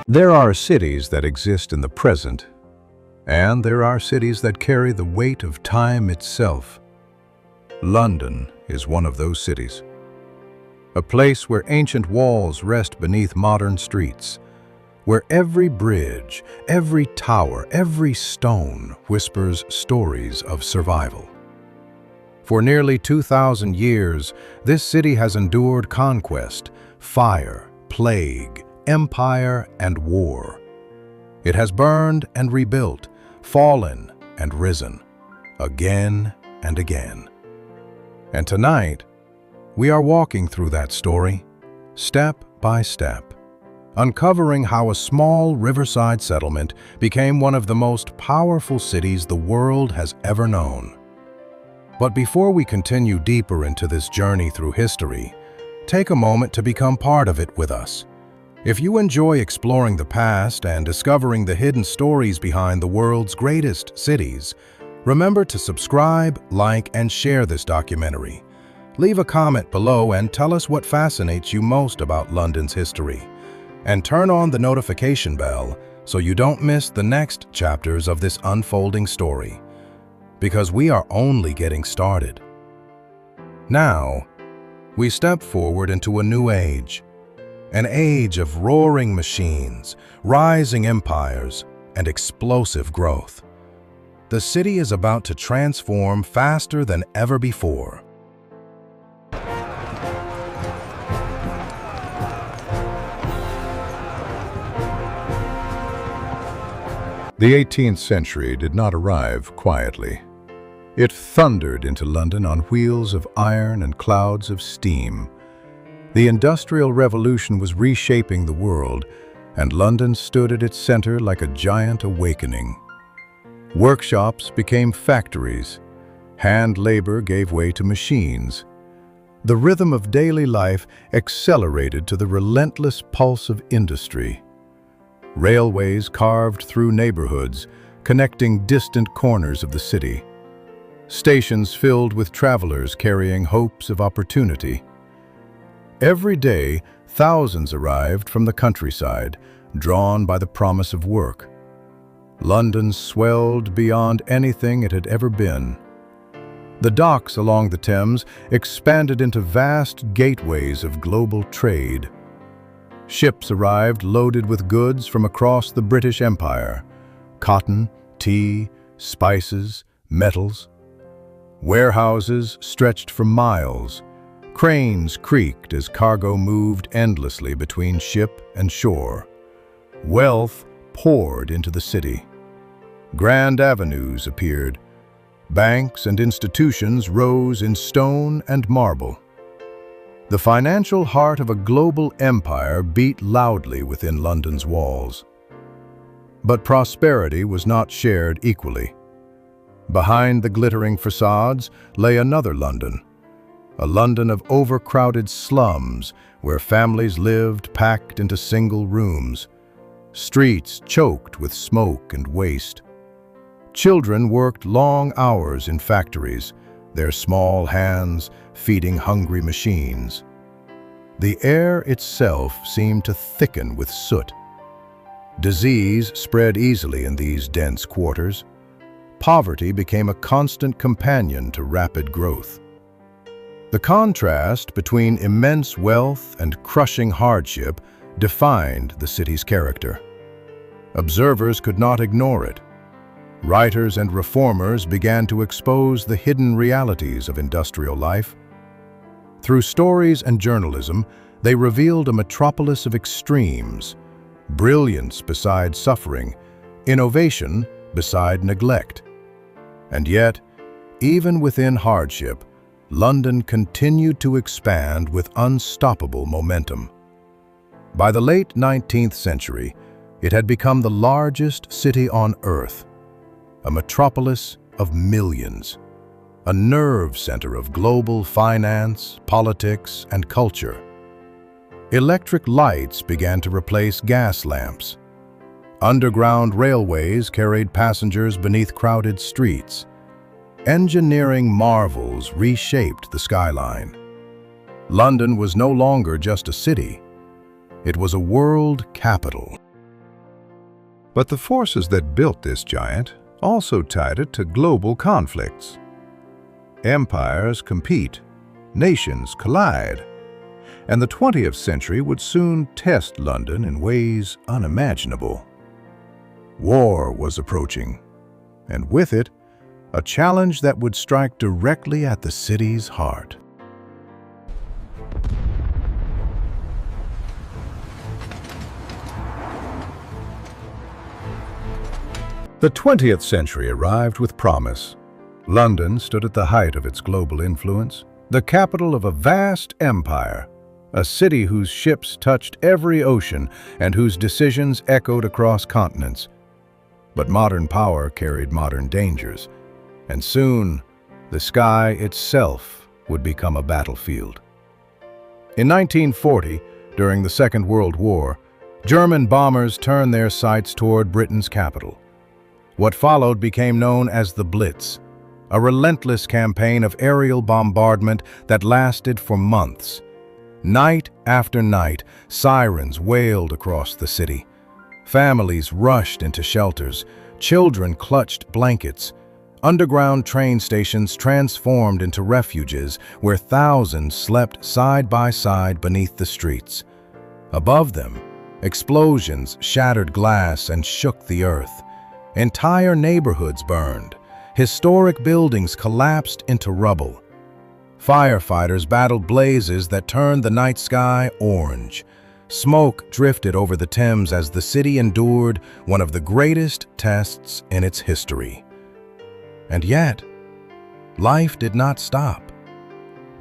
There are cities that exist in the present, and there are cities that carry the weight of time itself. London is one of those cities. A place where ancient walls rest beneath modern streets, where every bridge, every tower, every stone whispers stories of survival. For nearly 2,000 years, this city has endured conquest, fire, plague, empire, and war. It has burned and rebuilt, fallen and risen, again and again. And tonight, we are walking through that story, step by step, uncovering how a small riverside settlement became one of the most powerful cities the world has ever known. But before we continue deeper into this journey through history, take a moment to become part of it with us. If you enjoy exploring the past and discovering the hidden stories behind the world's greatest cities, remember to subscribe, like, and share this documentary. Leave a comment below and tell us what fascinates you most about London's history. And turn on the notification bell so you don't miss the next chapters of this unfolding story. Because we are only getting started. Now, we step forward into a new age. An age of roaring machines, rising empires, and explosive growth. The city is about to transform faster than ever before. The 18th century did not arrive quietly. It thundered into London on wheels of iron and clouds of steam. The Industrial Revolution was reshaping the world, and London stood at its center like a giant awakening. Workshops became factories. Hand labor gave way to machines. The rhythm of daily life accelerated to the relentless pulse of industry. Railways carved through neighborhoods, connecting distant corners of the city. Stations filled with travelers carrying hopes of opportunity. Every day, thousands arrived from the countryside, drawn by the promise of work. London swelled beyond anything it had ever been. The docks along the Thames expanded into vast gateways of global trade. Ships arrived loaded with goods from across the British Empire: cotton, tea, spices, metals. Warehouses stretched for miles. Cranes creaked as cargo moved endlessly between ship and shore. Wealth poured into the city. Grand avenues appeared. Banks and institutions rose in stone and marble. The financial heart of a global empire beat loudly within London's walls. But prosperity was not shared equally. Behind the glittering facades lay another London. A London of overcrowded slums where families lived packed into single rooms. Streets choked with smoke and waste. Children worked long hours in factories, their small hands feeding hungry machines. The air itself seemed to thicken with soot. Disease spread easily in these dense quarters. Poverty became a constant companion to rapid growth. The contrast between immense wealth and crushing hardship defined the city's character. Observers could not ignore it. Writers and reformers began to expose the hidden realities of industrial life. Through stories and journalism, they revealed a metropolis of extremes: brilliance beside suffering, innovation beside neglect. And yet, even within hardship, London continued to expand with unstoppable momentum. By the late 19th century, it had become the largest city on Earth, a metropolis of millions, a nerve center of global finance, politics, and culture. Electric lights began to replace gas lamps. Underground railways carried passengers beneath crowded streets. Engineering marvels reshaped the skyline. London was no longer just a city. It was a world capital. But the forces that built this giant also tied it to global conflicts. Empires compete, nations collide, and the 20th century would soon test London in ways unimaginable. War was approaching, and with it, a challenge that would strike directly at the city's heart. The 20th century arrived with promise. London stood at the height of its global influence, the capital of a vast empire, a city whose ships touched every ocean and whose decisions echoed across continents. But modern power carried modern dangers, and soon the sky itself would become a battlefield. In 1940, during the Second World War, German bombers turned their sights toward Britain's capital. What followed became known as the Blitz, a relentless campaign of aerial bombardment that lasted for months. Night after night, sirens wailed across the city. Families rushed into shelters, children clutched blankets. Underground train stations transformed into refuges where thousands slept side by side beneath the streets. Above them, explosions shattered glass and shook the earth. Entire neighborhoods burned. Historic buildings collapsed into rubble. Firefighters battled blazes that turned the night sky orange. Smoke drifted over the Thames as the city endured one of the greatest tests in its history. And yet, life did not stop.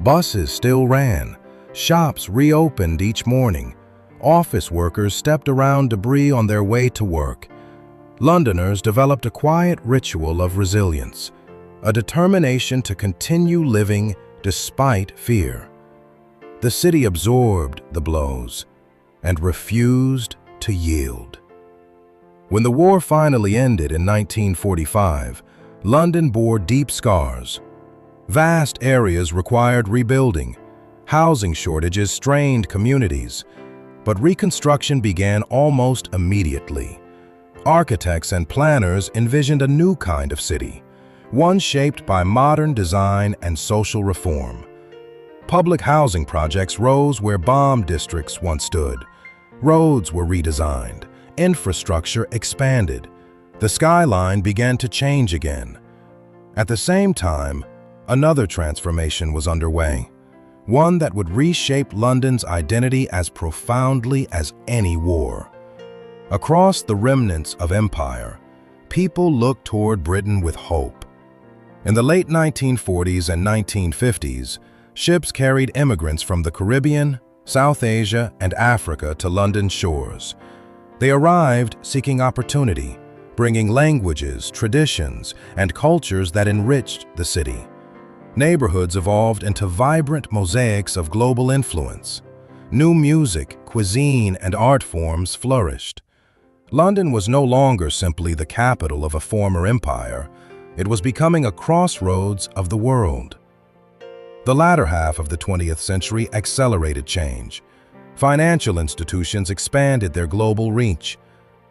Buses still ran. Shops reopened each morning. Office workers stepped around debris on their way to work. Londoners developed a quiet ritual of resilience, a determination to continue living despite fear. The city absorbed the blows and refused to yield. When the war finally ended in 1945, London bore deep scars. Vast areas required rebuilding. Housing shortages strained communities. But reconstruction began almost immediately. Architects and planners envisioned a new kind of city, one shaped by modern design and social reform. Public housing projects rose where bomb districts once stood. Roads were redesigned, infrastructure expanded. The skyline began to change again. At the same time, another transformation was underway, one that would reshape London's identity as profoundly as any war. Across the remnants of empire, people looked toward Britain with hope. In the late 1940s and 1950s, ships carried immigrants from the Caribbean, South Asia, and Africa to London's shores. They arrived seeking opportunity, bringing languages, traditions, and cultures that enriched the city. Neighborhoods evolved into vibrant mosaics of global influence. New music, cuisine, and art forms flourished. London was no longer simply the capital of a former empire. It was becoming a crossroads of the world. The latter half of the 20th century accelerated change. Financial institutions expanded their global reach.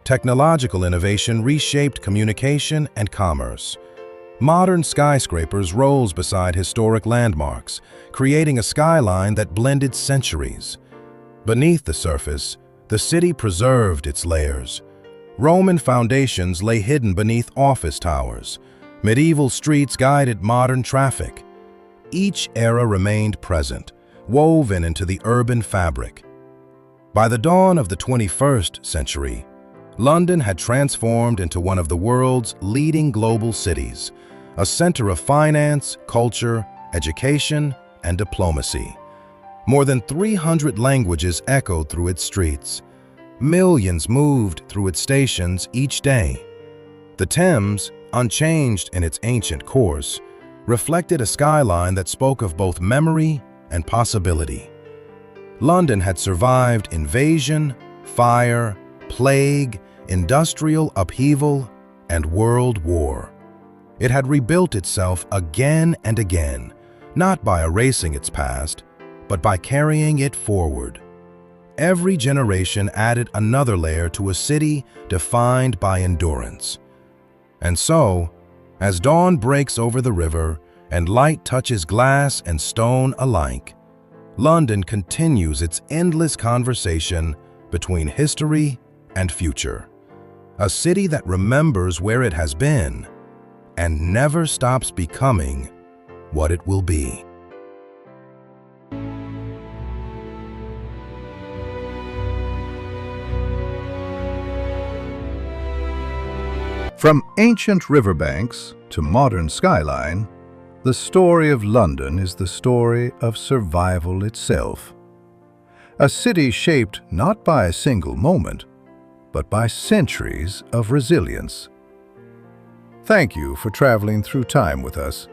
Technological innovation reshaped communication and commerce. Modern skyscrapers rose beside historic landmarks, creating a skyline that blended centuries. Beneath the surface, the city preserved its layers. Roman foundations lay hidden beneath office towers. Medieval streets guided modern traffic. Each era remained present, woven into the urban fabric. By the dawn of the 21st century, London had transformed into one of the world's leading global cities, a center of finance, culture, education, and diplomacy. More than 300 languages echoed through its streets. Millions moved through its stations each day. The Thames, unchanged in its ancient course, reflected a skyline that spoke of both memory and possibility. London had survived invasion, fire, plague, industrial upheaval, and world war. It had rebuilt itself again and again, not by erasing its past, but by carrying it forward. every generation added another layer to a city defined by endurance. And so, as dawn breaks over the river and light touches glass and stone alike, London continues its endless conversation between history and future. A city that remembers where it has been and never stops becoming what it will be. From ancient riverbanks to modern skyline, the story of London is the story of survival itself. A city shaped not by a single moment, but by centuries of resilience. Thank you for traveling through time with us.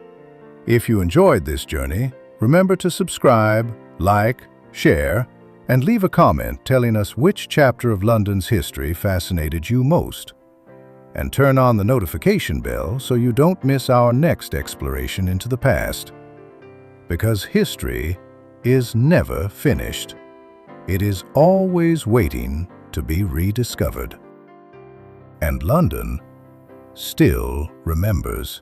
If you enjoyed this journey, remember to subscribe, like, share, and leave a comment telling us which chapter of London's history fascinated you most. And turn on the notification bell so you don't miss our next exploration into the past. Because history is never finished. It is always waiting to be rediscovered. And London still remembers.